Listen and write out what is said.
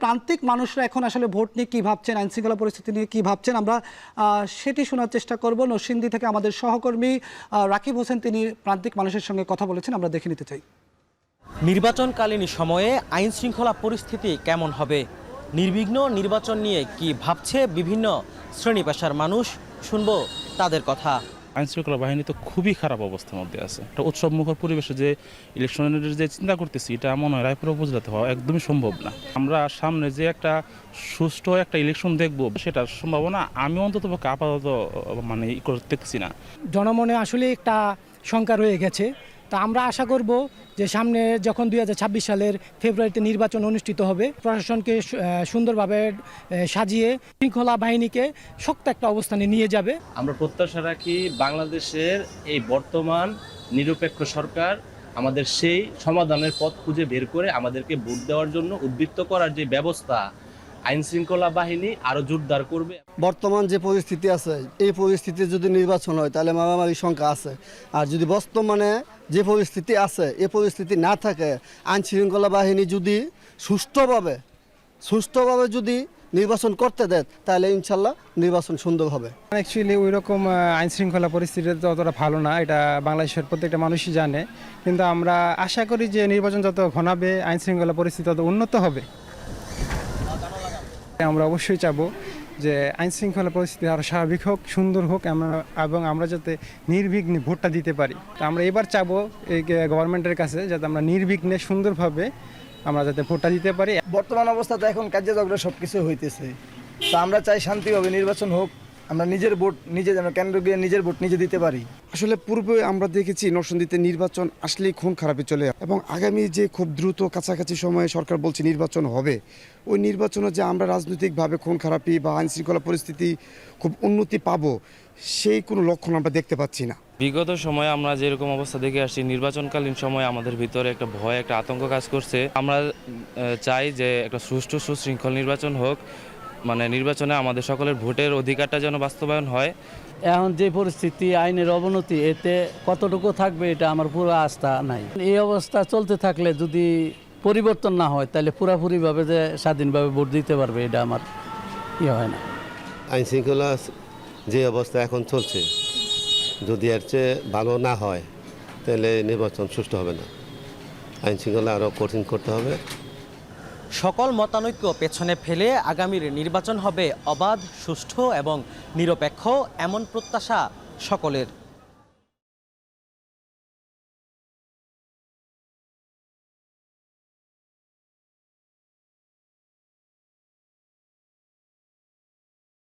প্রান্তিক মানুষরা এখন আসলে ভোট নিয়ে কী ভাবছেন, আইনশৃঙ্খলা পরিস্থিতি নিয়ে কী ভাবছেন, আমরা সেটি শোনার চেষ্টা করব। নরসিংদী থেকে আমাদের সহকর্মী রাকিব হোসেন তিনি প্রান্তিক মানুষের সঙ্গে কথা বলেছেন, আমরা দেখে নিতে চাই। নির্বাচনকালীন সময়ে আইনশৃঙ্খলা পরিস্থিতি কেমন হবে, নির্বিঘ্ন নির্বাচন নিয়ে কি ভাবছে বিভিন্ন শ্রেণী পেশার মানুষ, শুনবো তাদের কথা। আইনশৃঙ্খলা বাহিনী তো খুবই খারাপ অবস্থার মধ্যে আছে। একটা উৎসব মুখর পরিবেশে যে ইলেকশনের যে চিন্তা করতেছি, এটা মনে হয় রায়পুর উপজেলাতে হওয়া একদমই সম্ভব না। আমরা সামনে যে একটা সুষ্ঠু একটা ইলেকশন দেখব, সেটার সম্ভাবনা আমি অন্তত আপাতত দেখতেছি না। জনমনে আসলে একটা শঙ্কা রয়ে গেছে। তা আমরা আশা করব যে সামনে যখন 2026 সালের ফেব্রুয়ারিতে নির্বাচন অনুষ্ঠিত হবে, প্রশাসনকে সুন্দরভাবে সাজিয়ে শৃঙ্খলা বাহিনীকে শক্ত একটা অবস্থানে নিয়ে যাবে। আমরা প্রত্যাশা রাখি বাংলাদেশের এই বর্তমান নিরপেক্ষ সরকার আমাদের সেই সমাধানের পথ খুঁজে বের করে আমাদেরকে ভোট দেওয়ার জন্য উদ্বৃত্ত করার যে ব্যবস্থা, আইন শৃঙ্খলা বাহিনী আরো জোরদার করবে। বর্তমান যে পরিস্থিতি আছে, এই পরিস্থিতিতে যদি নির্বাচন হয় তাহলে মারামারি সংখ্যা আছে। আর যদি বর্তমানে যে পরিস্থিতি আছে, এই পরিস্থিতি না থাকে, আইন শৃঙ্খলা বাহিনী যদি সুষ্ঠুভাবে যদি নির্বাচন করতে দেয়, তাহলে ইনশাল্লাহ নির্বাচন সুন্দর হবে। অ্যাকচুয়ালি ওই রকম আইন শৃঙ্খলা পরিস্থিতি তো অতটা ভালো না, এটা বাংলাদেশের প্রত্যেকটা মানুষই জানে। কিন্তু আমরা আশা করি যে নির্বাচন যত ঘনাবে, আইন শৃঙ্খলা পরিস্থিতি তত উন্নত হবে। আমরা অবশ্যই চাবো যে আইন শৃঙ্খলা পরিস্থিতি আরও স্বাভাবিক হোক, সুন্দর হোক, এবং আমরা যাতে নির্বিঘ্নে ভোটটা দিতে পারি। তা আমরা এবার চাবো এই গভর্নমেন্টের কাছে যাতে আমরা নির্বিঘ্নে সুন্দরভাবে আমরা যাতে ভোটটা দিতে পারি। বর্তমান অবস্থাতে এখন কার্যযজ্ঞ সব কিছু হইতেছে, তো আমরা চাই শান্তিভাবে নির্বাচন হোক, আমরা নিজের ভোট নিজে যেন কেন্দ্র গিয়ে নিজের ভোট নিজে দিতে পারি। আসলে পূর্বে আমরা দেখেছি নরসিংদীতে নির্বাচন আসলেই খুন খারাপে চলে, এবং আগামী যে খুব দ্রুত কাছাকাছি সময়ে সরকার বলছে নির্বাচন হবে, ওই নির্বাচনে যে আমরা রাজনৈতিকভাবে খুন খারাপি বা আইন শৃঙ্খলা পরিস্থিতি খুব উন্নতি পাবো, সেই কোনো লক্ষণ আমরা দেখতে পাচ্ছি না। বিগত সময়ে আমরা যেরকম অবস্থা দেখে আসছি, নির্বাচনকালীন সময় আমাদের ভিতরে একটা ভয়, একটা আতঙ্ক কাজ করছে। আমরা চাই যে একটা সুষ্ঠু সুশৃঙ্খল নির্বাচন হোক, মানে নির্বাচনে আমাদের সকলের ভোটের অধিকারটা যেন বাস্তবায়ন হয়। এখন যে পরিস্থিতি, আইনের অবনতি, এতে কতটুকু থাকবে এটা আমার পুরো আস্থা নাই। এই অবস্থা চলতে থাকলে যদি পরিবর্তন না হয়, তাহলে পুরোপুরিভাবে যে স্বাধীনভাবে ভোট দিতে পারবে এটা আমার হয় না। আইন শৃঙ্খলা যে অবস্থা এখন চলছে, যদি এর চেয়ে ভালো না হয়, তাহলে নির্বাচন সুষ্ঠু হবে না। আইন শৃঙ্খলা আরও কঠিন করতে হবে। সকল মতানৈক্য পেছনে ফেলে আগামীর নির্বাচন হবে অবাধ, সুষ্ঠু এবং নিরপেক্ষ, এমন প্রত্যাশা সকলের।